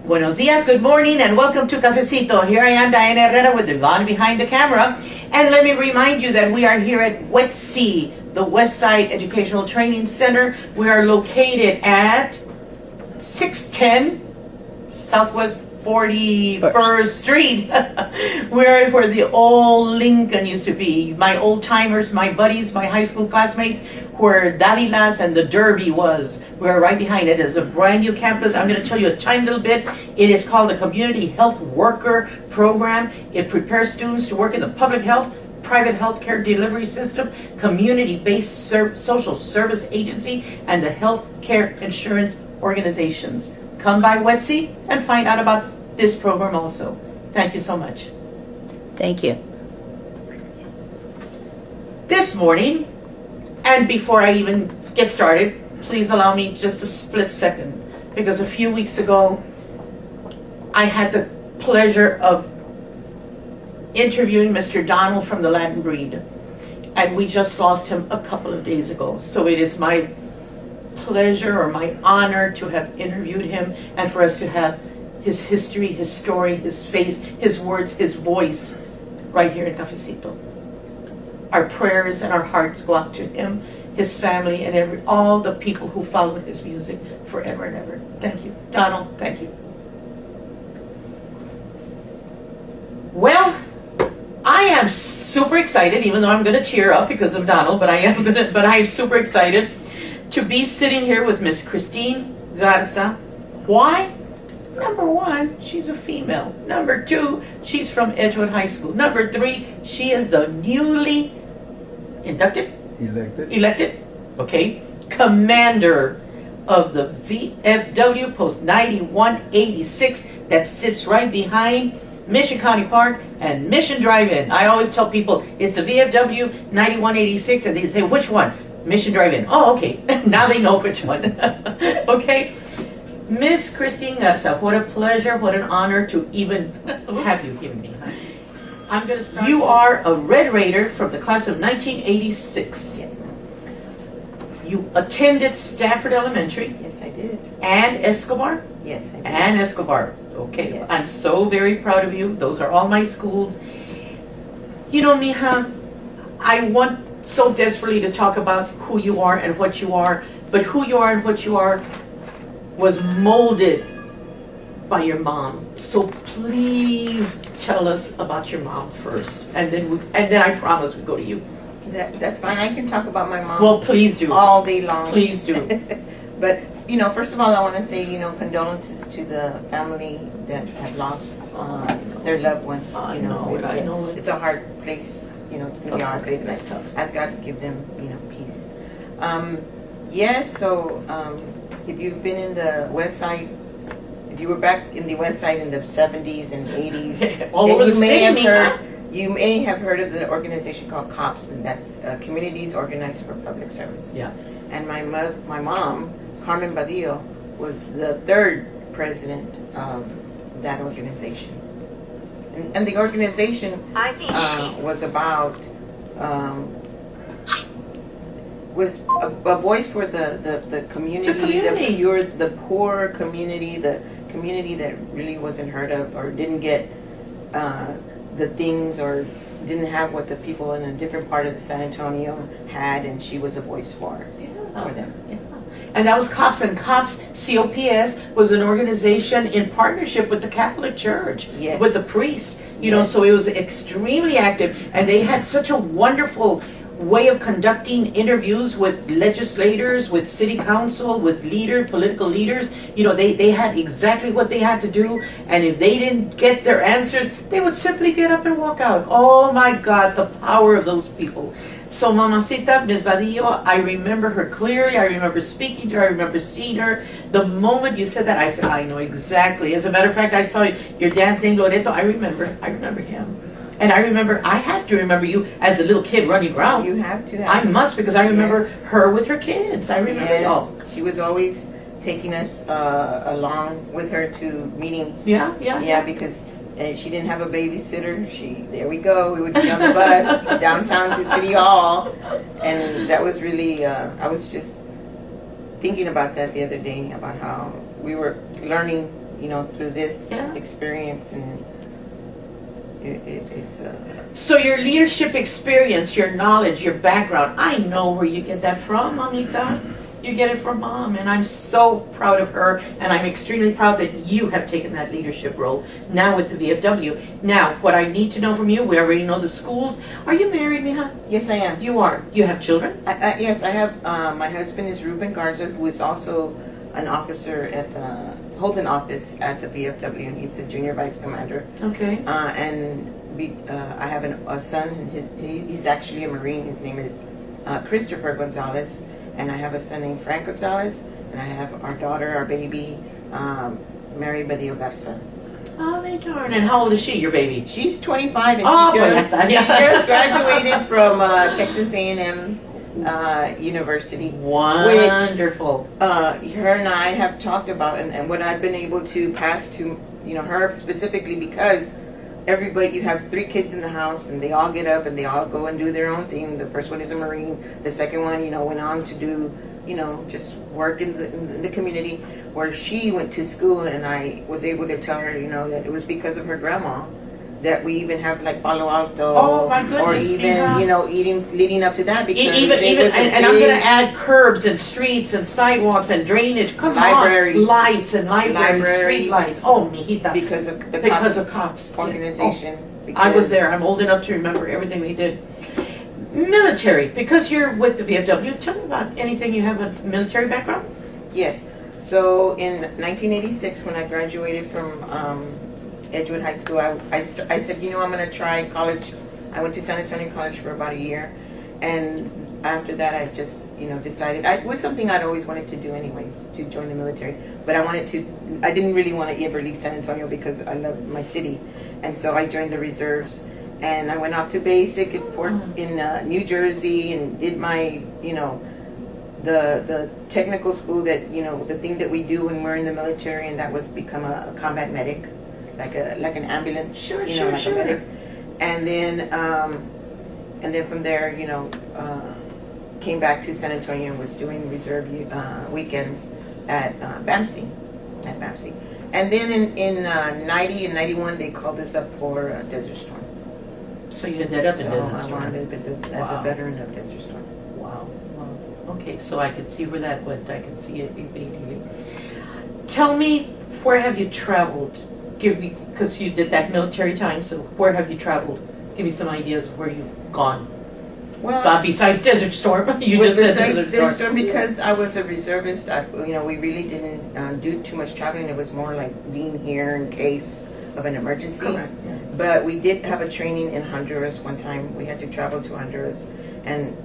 Buenos dias, good morning, and welcome to Cafecito. Here I am, Diana Herrera, with Yvonne behind the camera. And let me remind you that we are here at WETC, the Westside Educational Training Center. We are located at 610 Southwest 41st Street. We're where the old Lincoln used to be. My old timers, my buddies, my high school classmates, where Davila's and the Derby was. We're right behind it. It's a brand new campus. I'm going to tell you a tiny little bit. It is called the Community Health Worker Program. It prepares students to work in the public health, private healthcare delivery system, community-based social service agency, and the healthcare insurance organizations. Come by WETC and find out about this program also. Thank you so much. Thank you. This morning, and before I even get started, please allow me just a split second, because a few weeks ago, I had the pleasure of interviewing Mr. Donald from the Latin Breed, and we just lost him a couple of days ago. So it is my pleasure or my honor to have interviewed him and for us to have his history, his story, his face, his words, his voice right here in Cafecito. Our prayers and our hearts go out to him, his family, and all the people who followed his music forever and ever. Thank you. Donald, thank you. Well, I am super excited, even though I'm going to tear up because of Donald, but I am super excited to be sitting here with Miss Christine Garza. Why? Number one, she's a female. Number two, she's from Edgewood High School. Number three, she is the newly elected, okay, Commander of the VFW Post 9186 that sits right behind Mission County Park and Mission Drive-In. I always tell people it's a VFW 9186 and they say, which one? Mission Drive-In. Oh, okay. Now they know which one. Okay. Miss Christine Garza, what a pleasure, what an honor to even have you here. I'm going to start. You are a Red Raider from the class of 1986. Yes, ma'am. You attended Stafford Elementary. Yes, I did. And Escobar? Yes, I did. And Escobar. Okay. Yes. I'm so very proud of you. Those are all my schools. You know, mija, I want so desperately to talk about who you are and what you are, but who you are and what you are was molded by your mom. So please tell us about your mom first, and then I promise we go to you. That's fine. I can talk about my mom. Well, please do. All day long. Please do. But first of all, I want to say condolences to the family that have lost their loved one. I know it. It's a hard place. It's gonna be a hard place, and I ask God to give them peace. Yes. So if you've been in the West Side, if you were back in the West Side in the 70s and 80s, you may have heard of the organization called COPS, and that's Communities Organized for Public Service. Yeah. And my mom, Carmen Badillo, was the third president of that organization. And the organization was about was a voice for the community, the poor community, the community that really wasn't heard of or didn't get the things or didn't have what the people in a different part of the San Antonio had, and she was a voice for them. Yeah. And that was COPS, and COPS, C-O-P-S, was an organization in partnership with the Catholic Church, yes, with the priest, yes. So it was extremely active, and they had such a wonderful way of conducting interviews with legislators, with city council, with political leaders. They had exactly what they had to do, and if they didn't get their answers, they would simply get up and walk out. Oh my God, the power of those people. So Mamacita, Ms. Badillo, I remember her clearly. I remember speaking to her. I remember seeing her. The moment you said that, I said, I know exactly. As a matter of fact, I saw your dad's name, Loreto. I remember him. And I have to remember you as a little kid running around. You have to. I must, because I remember her with her kids. I remember it all. She was always taking us along with her to meetings. Yeah. Because she didn't have a babysitter. There we go. We would be on the bus downtown to City Hall, and that was really. I was just thinking about that the other day, about how we were learning through this Yeah. experience, and it's So your leadership experience, your knowledge, your background, I know where you get that from, Mamita. You get it from Mom, and I'm so proud of her, and I'm extremely proud that you have taken that leadership role now with the VFW. Now, what I need to know from you, we already know the schools. Are you married, Mija? yes, I am. You are. You have children? Yes, I have. My husband is Ruben Garza, who is also an officer holds an office at the VFW, and he's the junior vice commander. Okay. I have a son. He's actually a Marine. His name is Christopher Gonzalez, and I have a son named Frank Gonzalez, and I have our daughter, our baby, Mary Badillo Garza. Oh, my darn. And how old is she, your baby? She's 25, and Oh, she boy, just graduated from Texas A&M University. Wonderful. Her and I have talked about, and what I've been able to pass to her specifically, because everybody, you have 3 kids in the house, and they all get up and they all go and do their own thing. The first one is a Marine. The second one, went on to do, just work in the community. Where she went to school, and I was able to tell her, that it was because of her grandma that we even have like Palo Alto. Oh my goodness! Or even, eating leading up to that, because and I'm going to add curbs and streets and sidewalks and drainage. Come libraries, on, lights and libraries, street lights. Oh, mijita. Because of the cops organization. Yeah. Oh, I was there. I'm old enough to remember everything they did. Military, because you're with the VFW. Tell me about anything you have a military background. Yes. So in 1986, when I graduated from Edgewood High School, I said, I'm going to try college. I went to San Antonio College for about a year, and after that, I just, decided it was something I'd always wanted to do, anyways, to join the military. But I didn't really want to ever leave San Antonio because I love my city, and so I joined the reserves, and I went off to basic in New Jersey, and did my, the technical school that the thing that we do when we're in the military, and that was become a combat medic, like an ambulance, sure. a medic. And then from there, came back to San Antonio and was doing reserve weekends at BAMC, And then in 90 and 91, they called us up for Desert Storm. So you ended up in Desert I Storm. wanted as a veteran of Desert Storm. Wow. Okay, so I can see where that went. I can see it evading you. Tell me, where have you traveled? Give me, because you did that military time, so where have you traveled? Give me some ideas of where you've gone. Well, besides Desert Storm, you just said Desert Storm. Because I was a reservist. We really didn't do too much traveling. It was more like being here in case of an emergency. Correct. Yeah. But we did have a training in Honduras one time. We had to travel to Honduras, and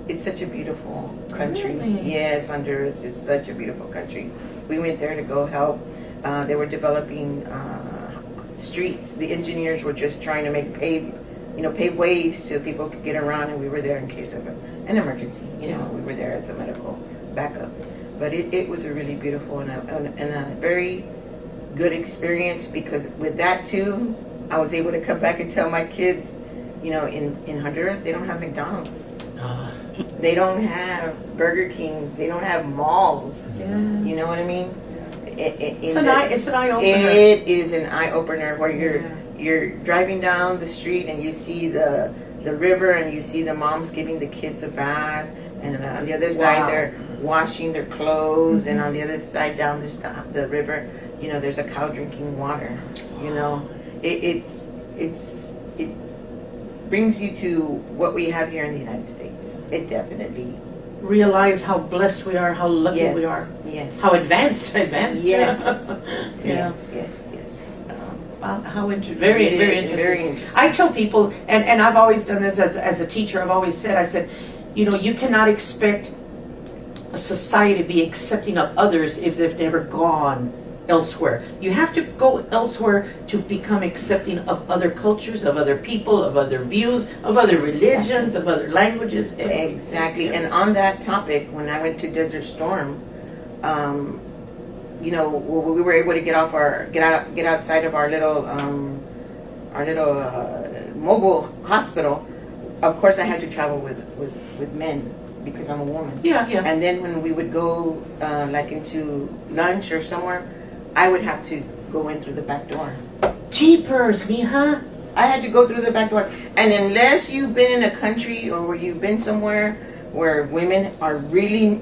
it's such a beautiful country. Really? Yes, Honduras is such a beautiful country. We went there to go help. They were developing streets. The engineers were just trying to make pave ways so people could get around, and we were there in case of an emergency. We were there as a medical backup. But it was a really beautiful and a very good experience, because with that too, I was able to come back and tell my kids, in Honduras, they don't have McDonald's. They don't have Burger Kings. They don't have malls. Yeah. You know what I mean? It's an eye opener. It is an eye opener where you're driving down the street and you see the river, and you see the moms giving the kids a bath, and then on the other side they're washing their clothes, and on the other side down the river, there's a cow drinking water. It brings you to what we have here in the United States. It definitely. Realize how blessed we are, how lucky we are. Yes. How advanced. Yes. Yes. How interesting. Very interesting. Very interesting. I tell people, and I've always done this as a teacher, I said, you cannot expect a society to be accepting of others if they've never gone elsewhere. You have to go elsewhere to become accepting of other cultures, of other people, of other views, of other religions, of other languages. Exactly. And on that topic, when I went to Desert Storm, we were able to get outside of our little mobile hospital. Of course, I had to travel with men because I'm a woman. Yeah. And then when we would go like into lunch or somewhere, I would have to go in through the back door. Jeepers, mija. I had to go through the back door. And unless you've been in a country or where you've been somewhere where women are really,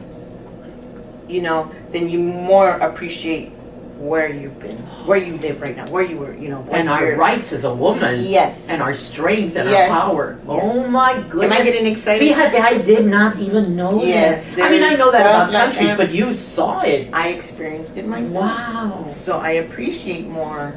you know, then you more appreciate where you've been, where you live right now, where you were, you know. And our rights as a woman. Yes. And our strength and Yes. our power. Yes. Oh my goodness. Am I getting excited? Fíjate, I did not even know Yes, that. I mean, I there's know that stuff about like countries, that. but you saw it. I experienced it myself. Wow. So I appreciate more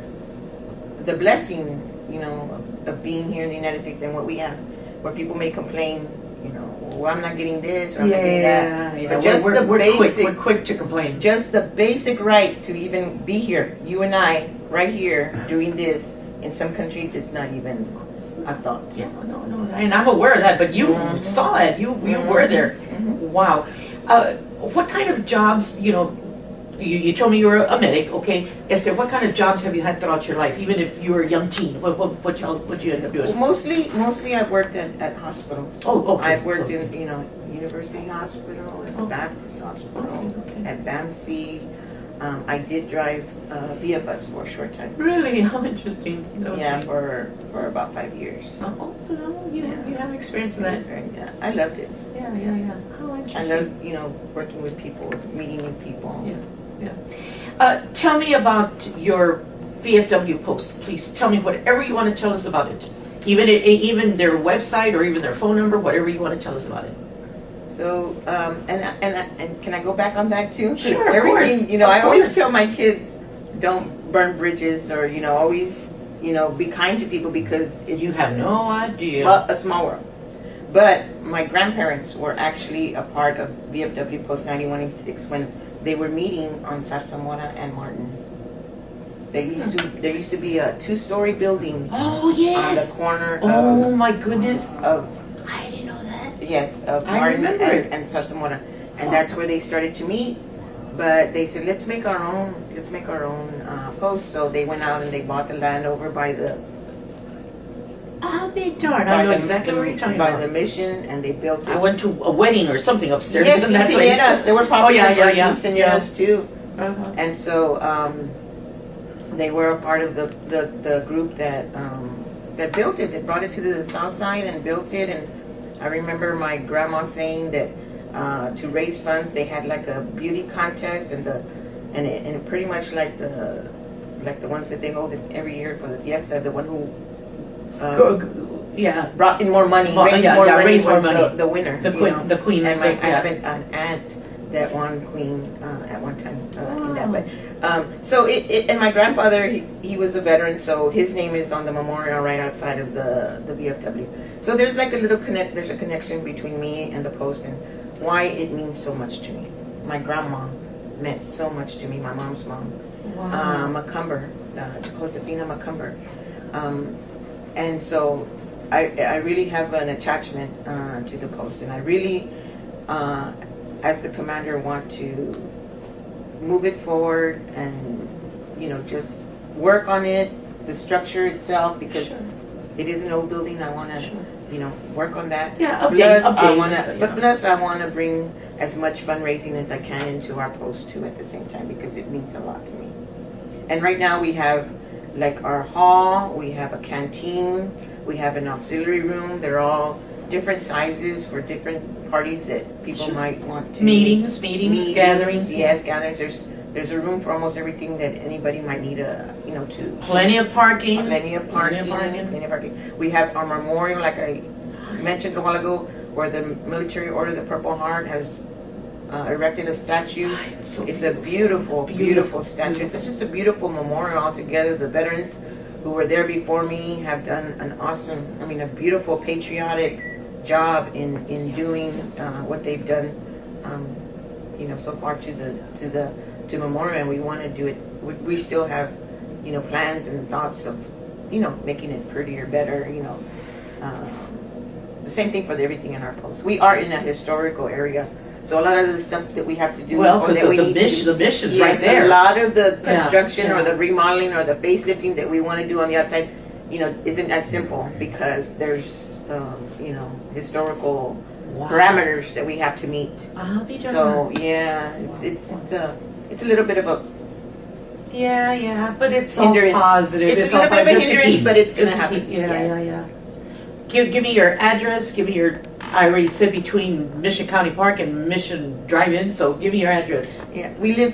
the blessing, you know, of being here in the United States and what we have, where people may complain, you know, well, I'm not getting this or I'm not getting that. Yeah. But just we're, the we're basic, quick. We're quick to complain. just the basic right to even be here, you and I, right here, doing this. In some countries, it's not even a thought. Yeah, no, and I'm aware of that. But you saw it. You were there. Wow. What kind of jobs? You know, you told me you were a medic. Okay, Esther, what kind of jobs have you had throughout your life? Even if you were a young teen, what you end up doing? Mostly I've worked at hospitals. Oh, okay. I've worked in, you know, University Hospital, at the Baptist Hospital, Okay. at BAMC. I did drive a via bus for a short time. Really? How interesting. Yeah, for about 5 years. Oh, so you have experience in that. Yeah, I loved it. Yeah. How I interesting. loved, you know, working with people, meeting new people. Yeah. Tell me about your VFW post, please. Tell me whatever you want to tell us about it. Even their website or even their phone number, whatever you want to tell us about it. So, and can I go back on that too? 'Cause Sure, of everything, course. you know, Of I always course. tell my kids, don't burn bridges, or, you know, always, you know, be kind to people, because You have no idea. Well, a small world. But my grandparents were actually a part of VFW Post 9186 when they were meeting on Zarzamora and Martin. There used to be a 2-story building Oh, on the yes. corner Oh, my goodness. of I didn't know that. of I Martin remember it. and Zarzamora, and that's where they started to meet. But they said, let's make our own post. So they went out and they bought the land over by the I'll be darned. I know exactly what you're talking by about. the mission, and they built it. I went to a wedding or something upstairs Yes, in that place. quinceañeras. They were popular yeah, for yeah. quinceañeras too. Uh-huh. And so they were a part of the group that built it. They brought it to the south side and built it. And I remember my grandma saying that to raise funds, they had like a beauty contest, and pretty much like the ones that they hold every year for the fiesta. The one who Yeah. brought in more money, raised more money, the winner. The queen. You know? The queen. And I yeah. have an aunt that won queen at one time in that. But so and my grandfather, he was a veteran, so his name is on the memorial right outside of the VFW. So there's like a little there's a connection between me and the post, and why it means so much to me. My grandma meant so much to me. My mom's mom, Wow. Macumber, Josefina Macumber, and so I really have an attachment to the post, and I really, as the commander, want to move it forward and, you know, just work on it, the structure itself, because Sure. it is an old building. I want to, you know, work on that. Yeah, Plus, I update, want to, yeah. but plus I want to bring as much fundraising as I can into our post too at the same time, because it means a lot to me. And right now we have like our hall, we have a canteen, we have an auxiliary room. They're all different sizes for different parties that people Sure. might want to. Meetings, gatherings. Yes, gatherings. There's a room for almost everything that anybody might need to. Plenty of parking. Plenty of parking. We have our memorial, like I mentioned a while ago, where the Military Order of the Purple Heart has erected a statue. It's a beautiful statue. It's just a beautiful memorial altogether. The veterans who were there before me have done a beautiful patriotic job in doing what they've done, so far to memorial, and we want to do it. We still have, plans and thoughts of, making it prettier, better, the same thing for everything in our post. We are in a historical area. So a lot of the stuff that we have to do, because the mission's right there. A lot of the construction or the remodeling or the facelifting that we want to do on the outside, isn't as simple, because there's, historical parameters that we have to meet. I'll be So yeah, it's a little bit of Yeah, but it's Hindrance. all positive. It's a little bit of a just to hindrance, keep- but it's gonna just to happen. keep- Yeah, Yes. yeah. Give me your address, give me your, I already said between Mission County Park and Mission Drive-In, so give me your address. Yeah, we live.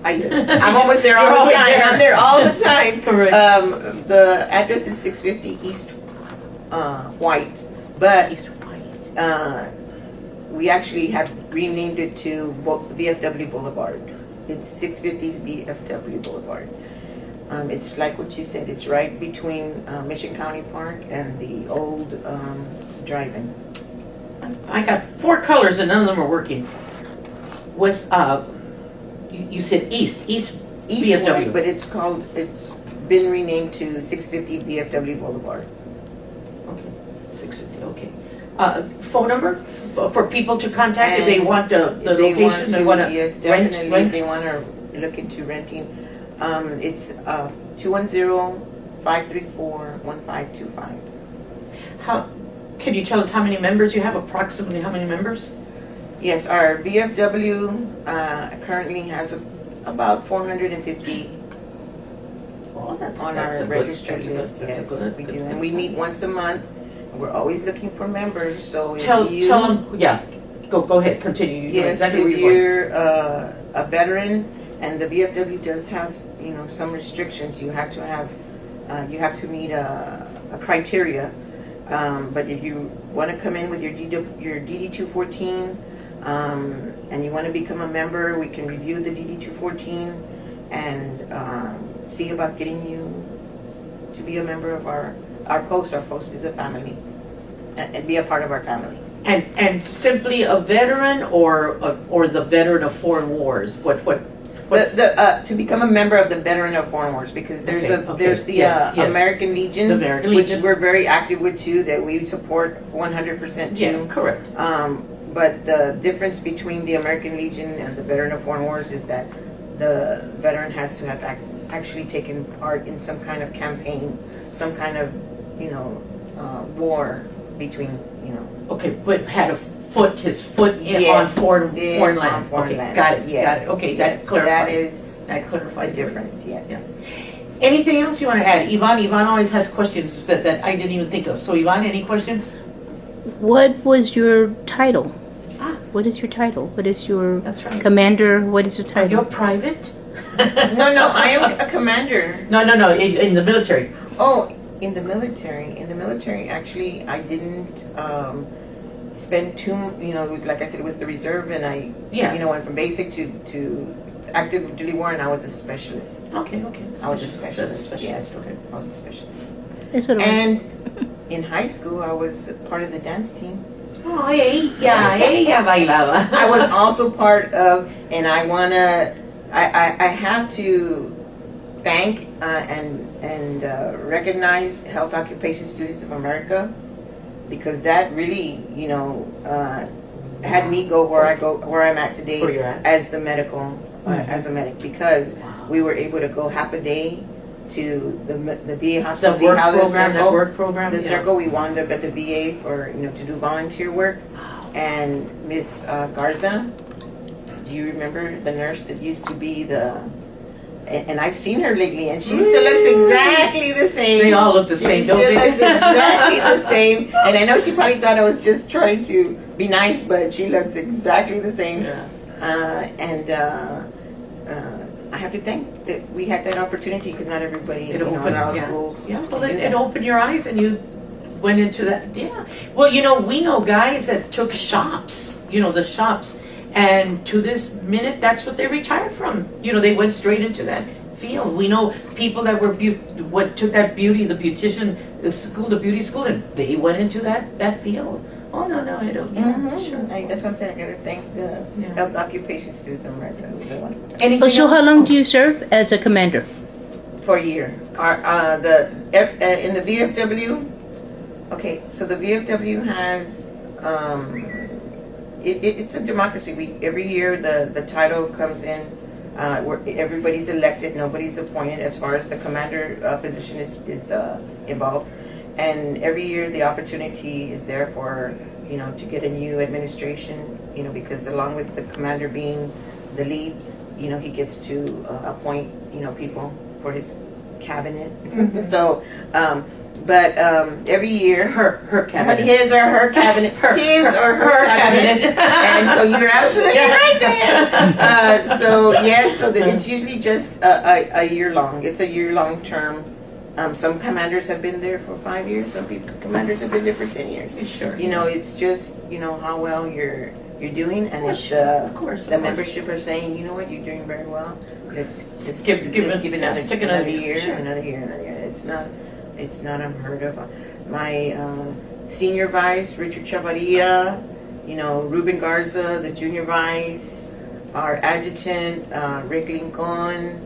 I live. I'm almost there all You're the always time. there. I'm there all the time. Correct. The address is 650 East White, but East White. we actually have renamed it to VFW Boulevard. It's 650 VFW Boulevard. It's like what you said. It's right between Mission County Park and the old drive-in. I got 4 colors and none of them are working. West, you said East VFW. White, but it's been renamed to 650 VFW Boulevard. Okay, 650, okay. Phone number for people to contact if they And want the If they location, they want to yes, rent? definitely. If they want to look into renting, it's 210-534-1525. How, can you tell us how many members you have, approximately how many members? Yes, our VFW currently has about 450 Oh, on our registered list. Yes, we do, and we meet once a month. We're always looking for members. So if Tell you, them, yeah, go ahead, continue. You know yes, exactly if where you're going. you're a veteran, and the VFW does have some restrictions. You have to have meet a criteria. But if you want to come in with your DD 214 and you want to become a member, we can review the DD 214 and see about getting you to be a member of our post. Our post is a family, and be a part of our family. And simply a veteran or the veteran of foreign wars? What's To become a member of the Veteran of Foreign Wars, because there's the Yes. American Legion, The American which Legion. we're very active with too, that we support 100% too. Yeah, correct. But the difference between the American Legion and the Veteran of Foreign Wars is that the veteran has to have actually taken part in some kind of campaign, some kind of war between Okay, but had his foot in Yes, on foreign on land. foreign Okay, land. got it. Yes, Got it. Okay, that yes, clarifies. That a clarifies it. difference. Yes. Yeah. Anything else you want to add? Yvonne always has questions that I didn't even think of. So Yvonne, any questions? What was your title? Ah. What is your title? What is your That's right. commander? What is your You're title? private? No, I am a commander. No, in the military. Oh, in the military, actually, I didn't spend it was like I said, it was the reserve, and I went from basic to active duty war, and I was a specialist. Okay. I was a specialist. Specialist. Yes. Okay. I was a specialist. That's what I And in high school, I was part of the dance team. Oh, ella bailaba. I was also part of, and I have to thank and recognize Health Occupation Students of America, because that really, had me go where I'm at today Where you're at. as the medical, as a medic, because Wow. we were able to go half a day to the VA hospital, The see work how the program, that circle, work program. the yeah. circle. We wound up at the VA for to do volunteer work, Wow. and Miss Garza. Do you remember the nurse that used to be and I've seen her lately, and she still looks exactly the same. They all look the same, She don't still they? looks exactly the same. And I know she probably thought I was just trying to be nice, but she looks exactly the same. Yeah. I have to thank that we had that opportunity, because not everybody It in opened our yeah. schools. Yeah, can well, do it that. opened your eyes and you went into that. Yeah. Well, we know guys that took shops, the shops, and to this minute, that's what they retired from. They went straight into that field. We know people that were took that beauty school, the beauty school, and they went into that field. Oh no, I don't. Yeah, sure. That's what I'm saying. I gotta thank the Yeah. Health Occupation Students of America. It was a wonderful time. Anything So else? how long do you serve as a commander? For a year. In the VFW, okay, so the VFW has, it's a democracy. Every year the title comes in, where everybody's elected, nobody's appointed as far as the commander position is involved. And every year the opportunity is there for, to get a new administration, because along with the commander being the lead, he gets to appoint, people for his cabinet. So, but every year, Her cabinet. his or her cabinet, his or her cabinet. And so you're absolutely right there. So it's usually just a year long. It's a year long term. Some commanders have been there for 5 years. Some commanders have been there for 10 years. Sure. It's just how well you're doing, and if of course, the membership are saying, you know what, you're doing very well. Let's give another year, Sure. another year. It's not unheard of. My senior vice, Richard Chavarria, Ruben Garza, the junior vice, our adjutant, Rick Lincoln,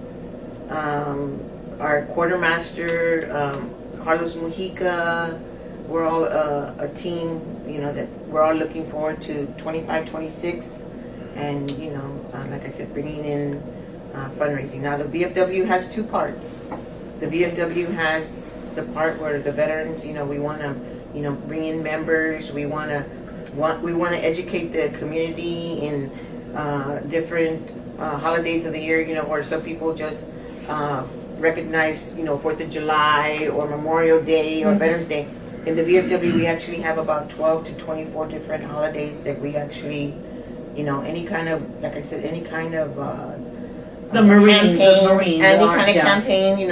our quartermaster, Carlos Mujica. We're all a team, that we're all looking forward to 25, 26, and like I said, bringing in fundraising. Now the VFW has two parts. The VFW has the part where the veterans, we want to, bring in members. We want to educate the community in different holidays of the year. Where some people just recognize, 4th of July or Memorial Day or Veterans Day. In the VFW, we actually have about 12 to 24 different holidays that we actually, any kind of, like I said, any kind of The Marines, campaign, any kind of yeah. campaign,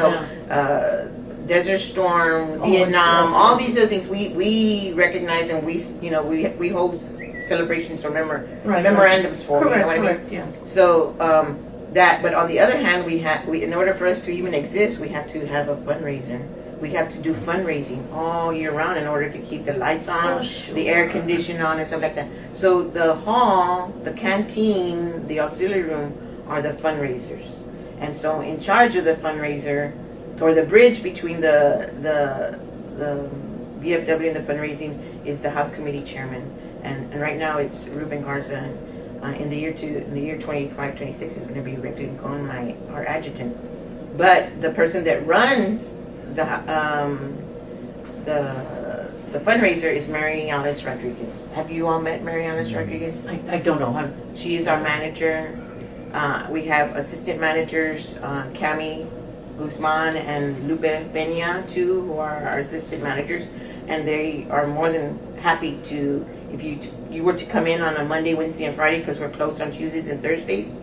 Desert Storm, Vietnam, yes. all these other things we recognize, and we hold celebrations or memorandums for. Correct, You know what I mean? correct, yeah. So but on the other hand, we in order for us to even exist, we have to have a fundraiser. We have to do fundraising all year round in order to keep the lights on, Oh, sure. the air conditioning on, and stuff like that. So the hall, the canteen, the auxiliary room are the fundraisers. And so in charge of the fundraiser, or the bridge between the VFW and the fundraising, is the House Committee Chairman. And right now it's Ruben Garza. In the year 25-26 is going to be Rick Lincoln, our adjutant. But the person that runs the fundraiser is Mary Alice Rodriguez. Have you all met Mary Alice Rodriguez? I don't know. She is our manager. We have assistant managers, Cami Guzman and Lupe Peña, too, who are our assistant managers. And they are more than happy to, if you were to come in on a Monday, Wednesday, and Friday, because we're closed on Tuesdays and Thursdays,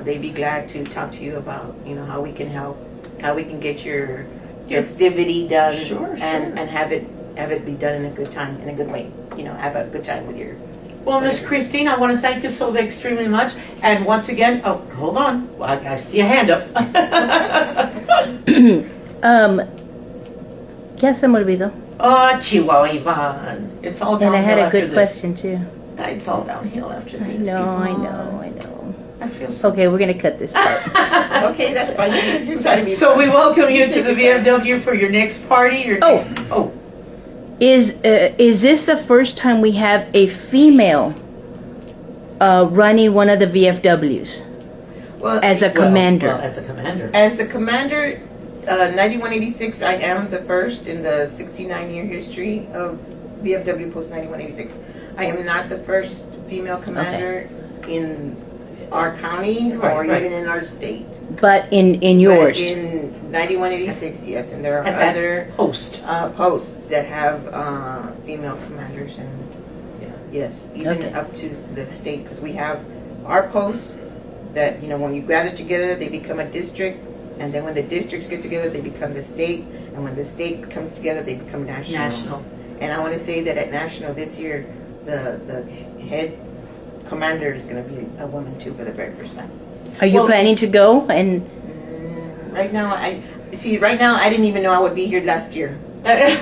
they'd be glad to talk to you about, how we can help, how we can get your festivity done, Sure, and have it be done in a good time, in a good way. Have a good time with your. Well, Miss Christine, I want to thank you so extremely much. And once again, hold on. Well, I see a hand up. ¿Qué se me olvidó? Oh, Chihuahua Ivan. It's all downhill And I had a after good this. question too. It's all downhill after I this. know, I Yvonne. know. I feel so Okay, we're gonna cut this part. Okay, that's fine. You're telling me. So we welcome you to the VFW for your next party. Is this the first time we have a female running one of the VFWs Well, as a commander? Well, as a commander. As the commander, 9186, I am the first in the 69-year history of VFW Post 9186. I am not the first female commander in our county or even in our state. But in yours? But in 9186, yes, and there are At that other posts that have female commanders, and yes, even up to the state, because we have our posts that, when you gather together, they become a district. And then when the districts get together, they become the state. And when the state comes together, they become national. And I want to say that at national this year, the head commander is going to be a woman too for the very first time. Are you planning to go? And right now, I didn't even know I would be here last year. correct.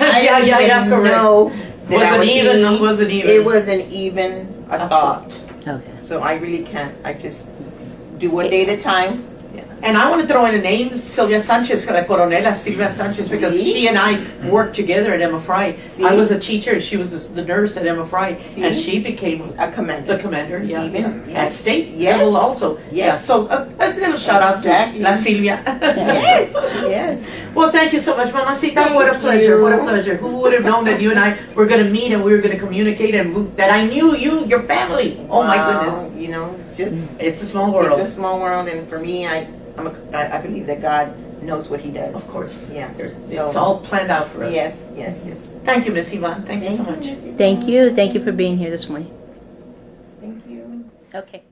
Wasn't even. It wasn't even a thought. okay. So I really can't. I just do one day at a time. And I want to throw in a name, Sylvia Sanchez, La Coronela Silvia Sanchez, because she and I worked together at Emma Fry. I was a teacher, and she was the nurse at Emma Fry, and she became a commander. The commander, Even, at state yes. level also. Yes. Yeah, so a little shout out to La Silvia. Yes, yes. Well, thank you so much, Mamacita. What a Thank pleasure. you. What a pleasure. Who would have known that you and I were going to meet and we were going to communicate and that I knew you, your family. Oh my Wow, goodness. You know, it's just It's a small world. it's a small world, and for me, I believe that God knows what He does. Of course. Yeah. It's all planned out for us. Yes. Thank you, Miss Yvonne. Thank you so much. Miss Yvonne. Thank you. Thank you for being here this morning. Thank you. Okay.